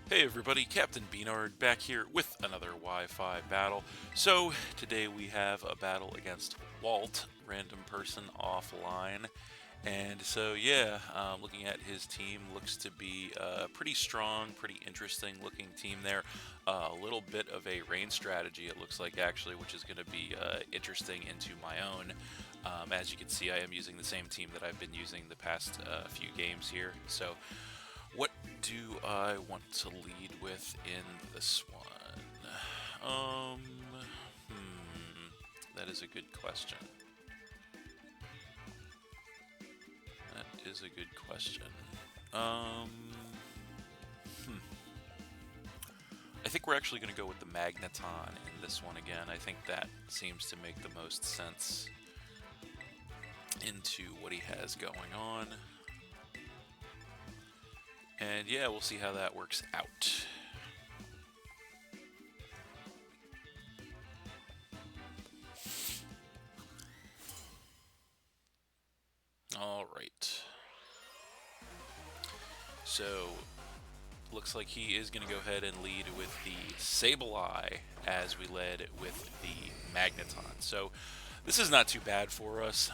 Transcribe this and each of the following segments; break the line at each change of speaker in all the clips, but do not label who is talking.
Hey everybody, Captain B-Nard back here with another Wi-Fi battle. So, today we have a battle against Walt, random person offline. And so, yeah, looking at his team, looks to be a pretty strong, pretty interesting looking team there. A little bit of a rain strategy, it looks like, actually, which is going to be interesting into my own. As you can see, I am using the same team that I've been using the past few games here. So, what do I want to lead with in this one? That is a good question. That is a good question. Um, I think we're actually going to go with the Magneton in this one again. I think that seems to make the most sense into what he has going on. And yeah, we'll see how that works out. Alright. So, looks like he is going to go ahead and lead with the Sableye as we led with the Magneton. So, this is not too bad for us.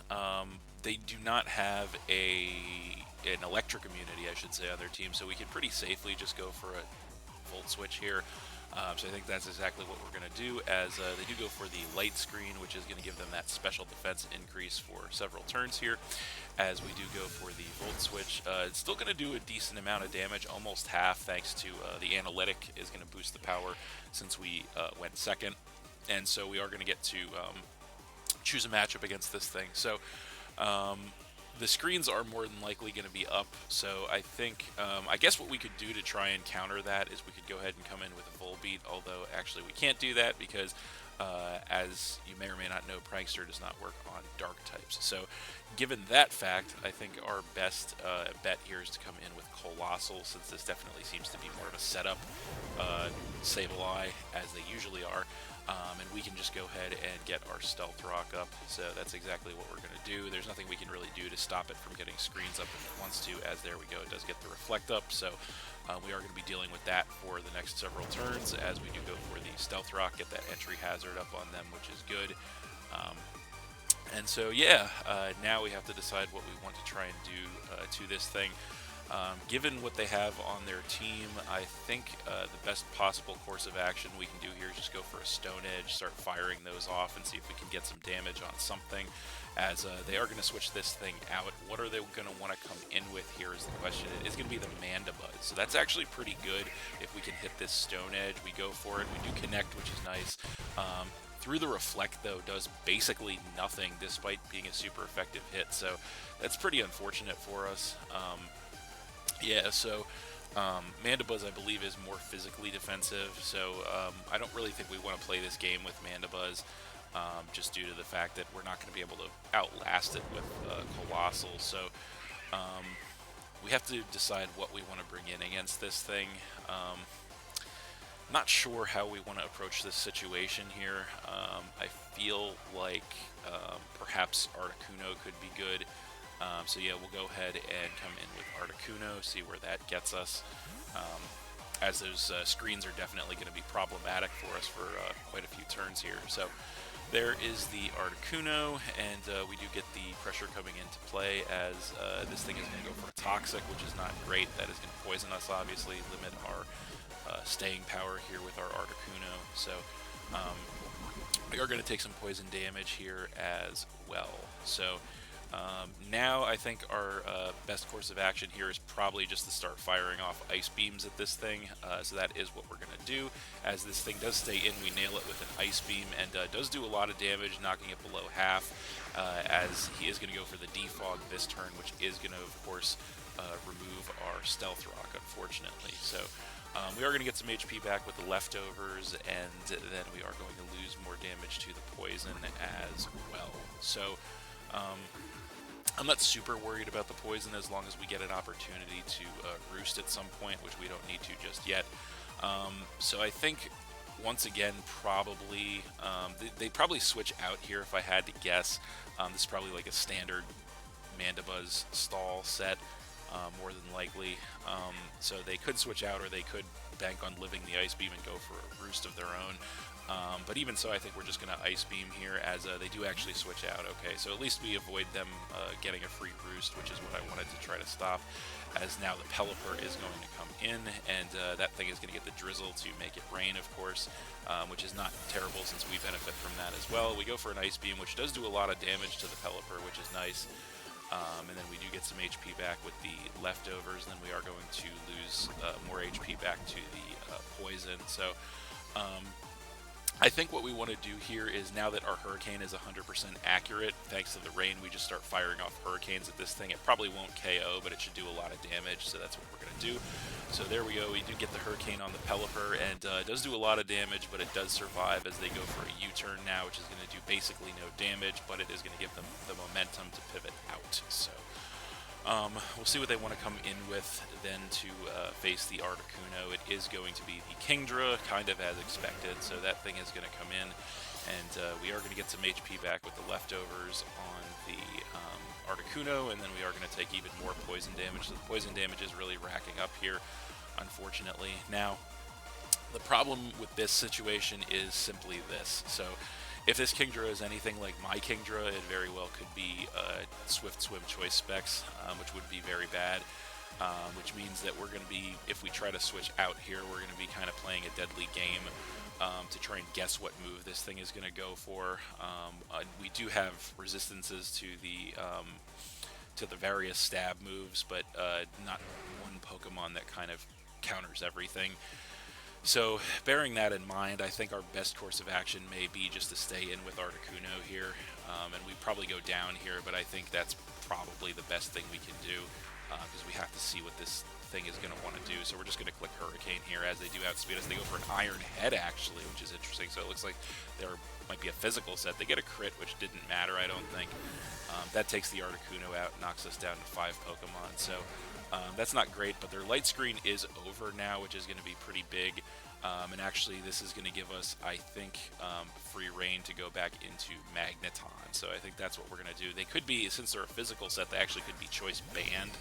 They do not have an electric immunity, I should say, on their team, so we can pretty safely just go for a Volt Switch here. So I think that's exactly what we're going to do, as they do go for the Light Screen, which is going to give them that special defense increase for several turns here, as we do go for the Volt Switch. It's still going to do a decent amount of damage, almost half, thanks to the Analytic is going to boost the power since we went second. And so we are going to get to choose a matchup against this thing. So the screens are more than likely going to be up, so I think, I guess what we could do to try and counter that is we could go ahead and come in with a Volbeat, although actually we can't do that because, as you may or may not know, Prankster does not work on Dark types. So, given that fact, I think our best bet here is to come in with Colossal, since this definitely seems to be more of a setup Sableye, as they usually are. And we can just go ahead and get our Stealth Rock up, so that's exactly what we're going to do. There's nothing we can really do to stop it from getting screens up if it wants to, as there we go, it does get the Reflect up, so we are going to be dealing with that for the next several turns, as we do go for the Stealth Rock, get that entry hazard up on them, which is good. And so, yeah, now we have to decide what we want to try and do to this thing. Given what they have on their team, I think the best possible course of action we can do here is just go for a Stone Edge, start firing those off, and see if we can get some damage on something, as they are going to switch this thing out. What are they going to want to come in with here is the question. It is going to be the Mandibuzz, so that's actually pretty good if we can hit this Stone Edge. We go for it, we do connect, which is nice. Through the Reflect, though, does basically nothing, despite being a super effective hit, so that's pretty unfortunate for us. Yeah, so Mandibuzz, I believe, is more physically defensive, so I don't really think we want to play this game with Mandibuzz, just due to the fact that we're not going to be able to outlast it with Colossal, so we have to decide what we want to bring in against this thing. Not sure how we want to approach this situation here. I feel like perhaps Articuno could be good. So yeah, we'll go ahead and come in with Articuno, see where that gets us, as those screens are definitely going to be problematic for us for quite a few turns here. So there is the Articuno, and we do get the pressure coming into play, as this thing is going to go for a Toxic, which is not great. That is going to poison us, obviously, limit our staying power here with our Articuno. So we are going to take some poison damage here as well. So now I think our best course of action here is probably just to start firing off Ice Beams at this thing, so that is what we're going to do. As this thing does stay in, we nail it with an Ice Beam, and does do a lot of damage, knocking it below half, as he is going to go for the Defog this turn, which is going to, of course, remove our Stealth Rock, unfortunately. So we are going to get some HP back with the leftovers, and then we are going to lose more damage to the poison as well. So I'm not super worried about the poison as long as we get an opportunity to roost at some point, which we don't need to just yet. So I think, once again, probably they probably switch out here if I had to guess. This is probably like a standard Mandibuzz stall set. more than likely. So they could switch out, or they could bank on living the Ice Beam and go for a roost of their own. But even so, I think we're just going to Ice Beam here, as they do actually switch out. Okay, so at least we avoid them getting a free roost, which is what I wanted to try to stop, as now the Pelipper is going to come in, and that thing is going to get the Drizzle to make it rain, of course, which is not terrible since we benefit from that as well. We go for an Ice Beam, which does do a lot of damage to the Pelipper, which is nice. And then we do get some HP back with the leftovers, and then we are going to lose more HP back to the poison. So I think what we want to do here is, now that our Hurricane is 100% accurate, thanks to the rain, we just start firing off Hurricanes at this thing. It probably won't KO, but it should do a lot of damage, so that's what we're going to do. So there we go, we do get the Hurricane on the Pelipper, and it does do a lot of damage, but it does survive as they go for a U-turn now, which is going to do basically no damage, but it is going to give them the momentum to pivot out. So we'll see what they want to come in with then to face the Articuno. It is going to be the Kingdra, kind of as expected, so that thing is going to come in, and we are going to get some HP back with the leftovers on the Articuno, and then we are going to take even more poison damage. So the poison damage is really racking up here, unfortunately. Now, the problem with this situation is simply this. So if this Kingdra is anything like my Kingdra, it very well could be Swift Swim Choice Specs, which would be very bad, which means that we're going to be, if we try to switch out here, we're going to be kind of playing a deadly game to try and guess what move this thing is going to go for. We do have resistances to the various stab moves, but not one Pokemon that kind of counters everything. So, bearing that in mind, I think our best course of action may be just to stay in with Articuno here, and we probably go down here, but I think that's probably the best thing we can do, because we have to see what this thing is going to want to do. So we're just going to click Hurricane here, as they do outspeed us. They go for an Iron Head, actually, which is interesting. So it looks like there might be a physical set. They get a crit, which didn't matter, I don't think. That takes the Articuno out, knocks us down to 5 Pokemon. So that's not great, but their light screen is over now, which is going to be pretty big. And actually, this is going to give us, I think, free reign to go back into Magneton. So I think that's what we're going to do. They could be, since they're a physical set, they actually could be choice banned.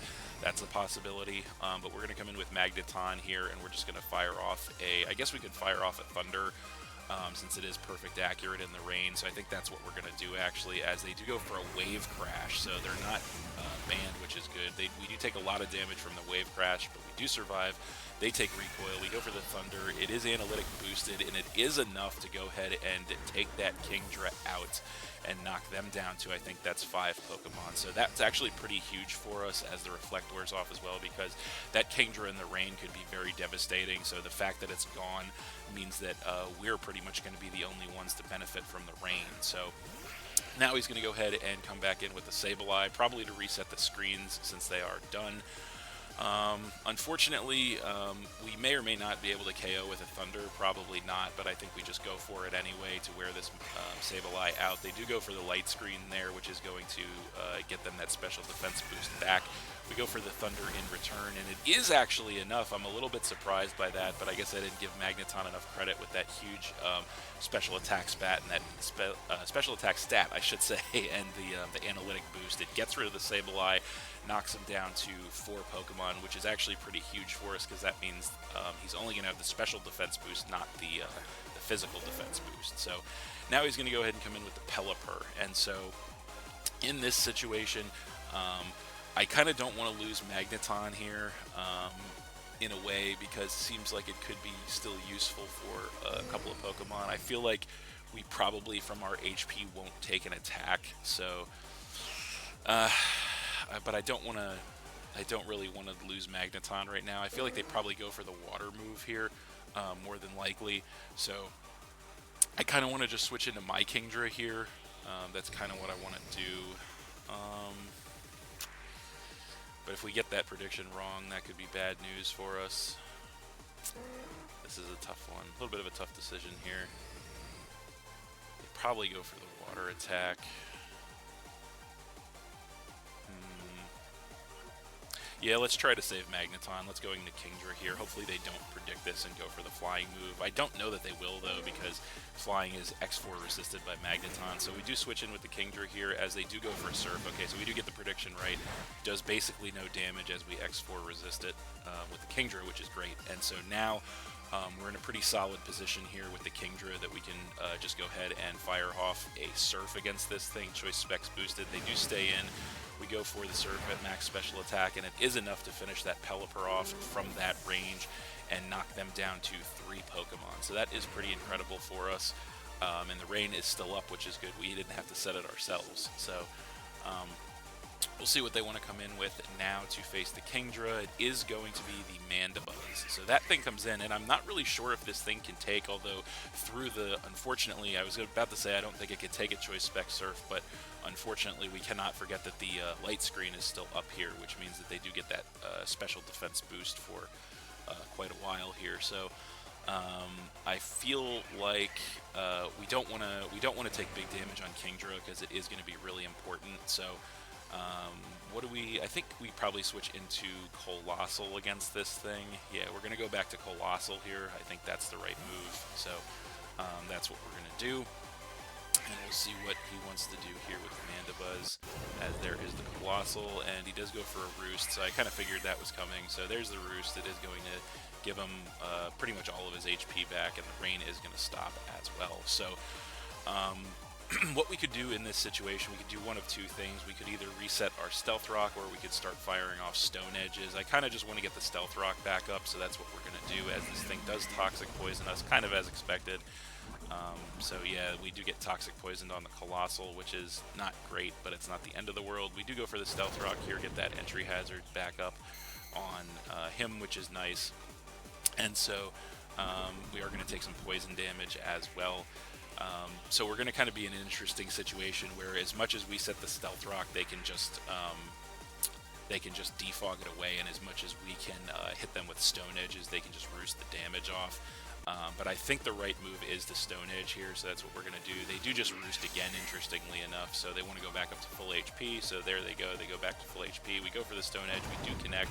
That's a possibility. But we're going to come in with Magneton here, and we're just going to fire off I guess we could fire off a Thunder, since it is perfect accurate in the rain. So I think that's what we're going to do, actually, as they do go for a Wave Crash. So they're not banned, which is good. We do take a lot of damage from the Wave Crash, but we do survive. They take Recoil. We go for the Thunder. It is analytic boosted, and it is enough to go ahead and take that Kingdra out and knock them down to, I think that's 5 Pokemon. So that's actually pretty huge for us as the Reflect wears off as well, because that Kingdra in the rain could be very devastating. So the fact that it's gone means that we're pretty much going to be the only ones to benefit from the rain. So now he's going to go ahead and come back in with the Sableye, probably to reset the screens since they are done. Unfortunately, we may or may not be able to KO with a Thunder, probably not, but I think we just go for it anyway to wear this Sableye out. They do go for the light screen there, which is going to get them that special defense boost back. We go for the Thunder in return, and it is actually enough. I'm a little bit surprised by that, but I guess I didn't give Magneton enough credit with that huge special attack stat, and that special attack stat, I should say, and the analytic boost. It gets rid of the Sableye, knocks him down to 4 Pokemon, which is actually pretty huge for us, because that means he's only going to have the special defense boost, not the physical defense boost. So now he's going to go ahead and come in with the Pelipper, and so in this situation, I kind of don't want to lose Magneton here in a way, because it seems like it could be still useful for a couple of Pokemon. I feel like we probably, from our HP, won't take an attack, so but I don't really want to lose Magneton right now. I feel like they probably go for the water move here, more than likely. So I kind of want to just switch into my Kingdra here. That's kind of what I want to do. But if we get that prediction wrong, that could be bad news for us. This is a tough one. A little bit of a tough decision here. They probably go for the water attack. Yeah, let's try to save Magneton. Let's go into Kingdra here. Hopefully they don't predict this and go for the flying move. I don't know that they will, though, because flying is X4 resisted by Magneton. So we do switch in with the Kingdra here, as they do go for a Surf. Okay, so we do get the prediction right. Does basically no damage as we X4 resist it with the Kingdra, which is great. And so now we're in a pretty solid position here with the Kingdra that we can just go ahead and fire off a Surf against this thing. Choice specs boosted. They do stay in. We go for the Surf at max special attack, and it is enough to finish that Pelipper off from that range and knock them down to 3 Pokemon. So that is pretty incredible for us. And the rain is still up, which is good. We didn't have to set it ourselves. So we'll see what they want to come in with now to face the Kingdra. It is going to be the Mandibuzz. So that thing comes in, and I'm not really sure if this thing can take, although through the, unfortunately, I was about to say I don't think it could take a Choice Spec Surf, but unfortunately we cannot forget that the light screen is still up here, which means that they do get that special defense boost for quite a while here. So I feel like we don't want to take big damage on Kingdra because it is going to be really important. So what do we... I think we probably switch into Colossal against this thing. Yeah, we're going to go back to Colossal here. I think that's the right move. So that's what we're going to do. And we'll see what he wants to do here with the Mandibuzz, as there is the Colossal, and he does go for a Roost, so I kind of figured that was coming. So there's the Roost. It is going to give him pretty much all of his HP back, and the rain is going to stop as well. So what we could do in this situation, we could do one of two things. We could either reset our Stealth Rock, or we could start firing off Stone Edges. I kind of just want to get the Stealth Rock back up, so that's what we're going to do, as this thing does Toxic Poison us, kind of as expected. So yeah, we do get Toxic Poisoned on the Colossal, which is not great, but it's not the end of the world. We do go for the Stealth Rock here, get that Entry Hazard back up on him, which is nice. And so we are going to take some poison damage as well. So we're going to kind of be in an interesting situation where, as much as we set the Stealth Rock, they can just defog it away, and as much as we can hit them with Stone Edges, they can just roost the damage off. But I think the right move is the Stone Edge here, so that's what we're going to do. They do just roost again, interestingly enough, so they want to go back up to full HP, so there they go back to full HP. We go for the Stone Edge, we do connect.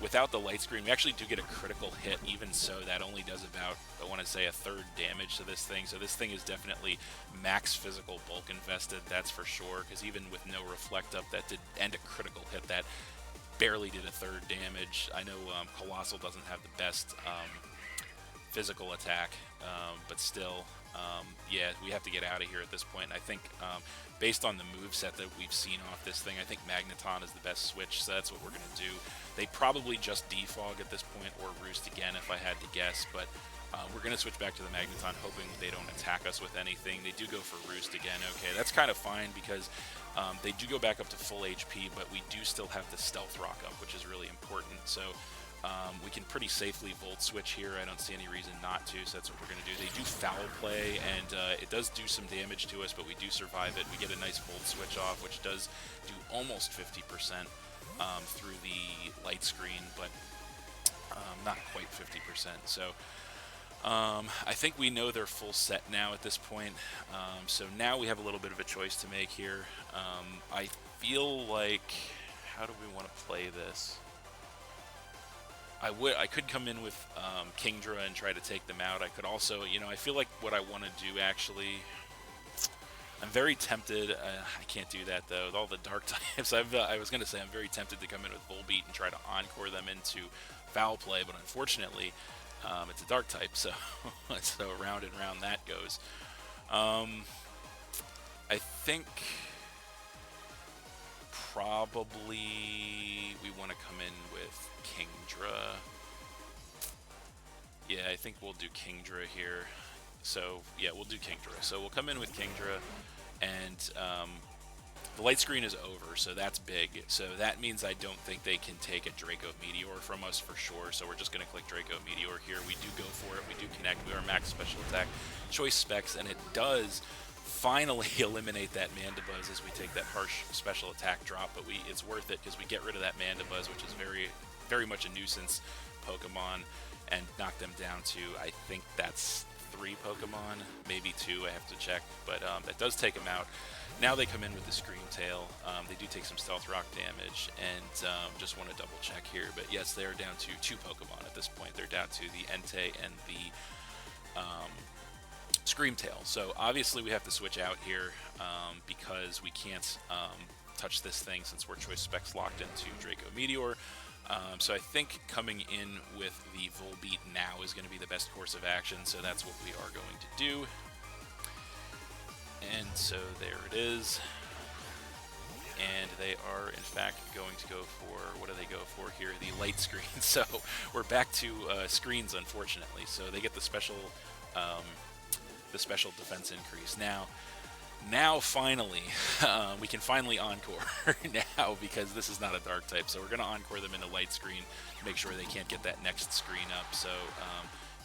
Without the light screen, we actually do get a critical hit. Even so, that only does about, I want to say, a third damage to this thing. So this thing is definitely max physical bulk invested, that's for sure, because even with no Reflect Up, that did end a critical hit that barely did a third damage. I know Colossal doesn't have the best physical attack, but still, yeah, we have to get out of here at this point. I think based on the moveset that we've seen off this thing, I think Magneton is the best switch, so that's what we're going to do. They probably just defog at this point, or roost again if I had to guess, but we're going to switch back to the Magneton, hoping they don't attack us with anything. They do go for roost again. Okay, that's kind of fine, because they do go back up to full HP, but we do still have the Stealth Rock up, which is really important. So we can pretty safely Volt Switch here. I don't see any reason not to, so that's what we're going to do. They do Foul Play, and it does do some damage to us, but we do survive it. We get a nice Volt Switch off, which does do almost 50% through the light screen, but not quite 50%. So I think we know they're full set now at this point. So now we have a little bit of a choice to make here. I feel like, how do we want to play this? I could come in with Kingdra and try to take them out. I could also, you know, I feel like what I want to do, actually, I'm very tempted. I can't do that, though, with all the dark types. I was going to say I'm very tempted to come in with Volbeat and try to Encore them into Foul Play, but unfortunately, it's a dark type, so so round and round that goes. I think probably we want to come in with Kingdra. Yeah, I think we'll do Kingdra here. So yeah, we'll do Kingdra. So we'll come in with Kingdra, and the light screen is over, so that's big. So that means I don't think they can take a Draco Meteor from us for sure. So we're just going to click Draco Meteor here. We do go for it. We do connect. We are max special attack, choice specs, and it does finally eliminate that Mandibuzz as we take that harsh special attack drop. But it's worth it, because we get rid of that Mandibuzz, which is very much a nuisance Pokemon, and knock them down to, I think that's 3 Pokemon, maybe 2, I have to check, but that does take them out. Now they come in with the Scream Tail. They do take some Stealth Rock damage, and just want to double check here, but yes, they're down to 2 Pokemon at this point. They're down to the Entei and the Scream Tail. So obviously we have to switch out here because we can't touch this thing since we're choice specs locked into Draco Meteor. So I think coming in with the Volbeat now is going to be the best course of action, so that's what we are going to do. And so there it is. And they are, in fact, going to go for, what do they go for here? The light screen. So we're back to screens, unfortunately. So they get the special defense increase. Now finally, we can finally encore now because this is not a dark type. So we're going to encore them into light screen to make sure they can't get that next screen up. So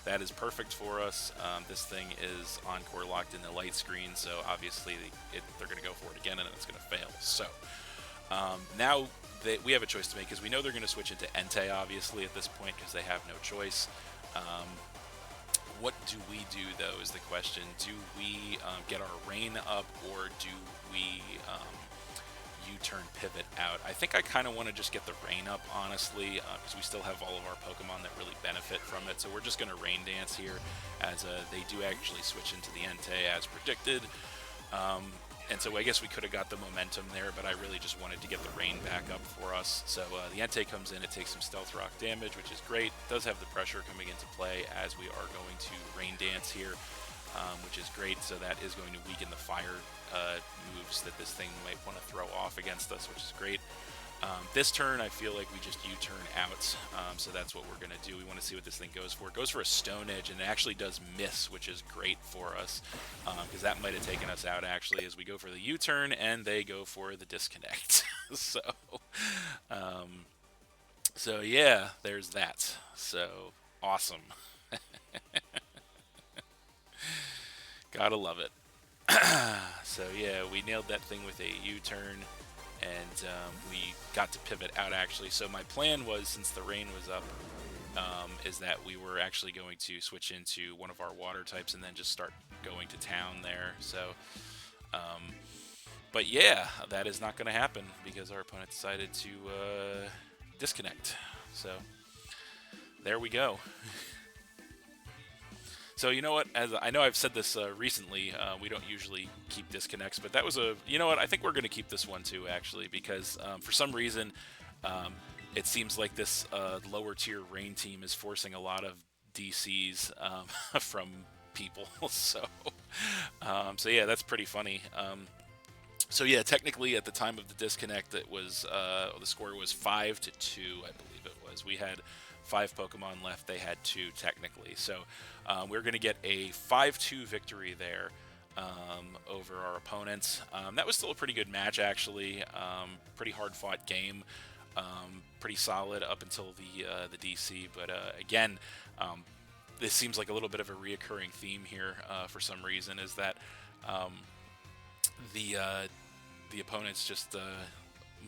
that is perfect for us. This thing is encore locked in the light screen, so obviously they're going to go for it again, and it's going to fail. So now we have a choice to make, because we know they're going to switch into Entei, obviously, at this point, because they have no choice. What do we do, though, is the question. Do we get our rain up, or do we U-turn pivot out? I think I kind of want to just get the rain up, honestly, because we still have all of our Pokemon that really benefit from it. So we're just going to Rain Dance here, as they do actually switch into the Entei as predicted. And so I guess we could have got the momentum there, but I really just wanted to get the rain back up for us. So the Entei comes in, it takes some Stealth Rock damage, which is great. It does have the pressure coming into play as we are going to Rain Dance here, which is great. So that is going to weaken the fire moves that this thing might want to throw off against us, which is great. This turn, I feel like we just U-turn out, so that's what we're going to do. We want to see what this thing goes for. It goes for a Stone Edge, and it actually does miss, which is great for us, because that might have taken us out, actually, as we go for the U-turn, and they go for the Disconnect. So yeah, there's that. So, awesome. Gotta love it. So yeah, we nailed that thing with a U-turn. And we got to pivot out, actually. So my plan was, since the rain was up, is that we were actually going to switch into one of our water types and then just start going to town there. So, but yeah, that is not going to happen because our opponent decided to disconnect. So there we go. So you know what, as I know I've said this recently, we don't usually keep disconnects, but that was you know what, I think we're going to keep this one too, actually, because for some reason it seems like this lower tier rain team is forcing a lot of DCs from people. So yeah, that's pretty funny. So yeah, technically at the time of the disconnect, it was the score was 5-2, I believe it was. We had 5 Pokemon left. They had 2 technically. So we're going to get a 5-2 victory there over our opponents. That was still a pretty good match, actually. Pretty hard-fought game. Pretty solid up until the DC. But again, this seems like a little bit of a reoccurring theme here for some reason, is that the opponents just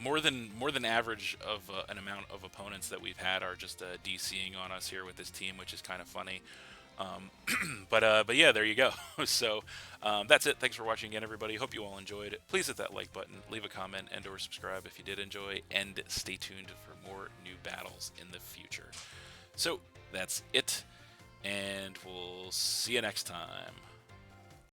more than average of an amount of opponents that we've had are just DCing on us here with this team, which is kind of funny. But yeah, there you go. So that's it. Thanks for watching again, everybody. Hope you all enjoyed. Please hit that like button, leave a comment, and/or subscribe if you did enjoy, and stay tuned for more new battles in the future. So that's it, and we'll see you next time.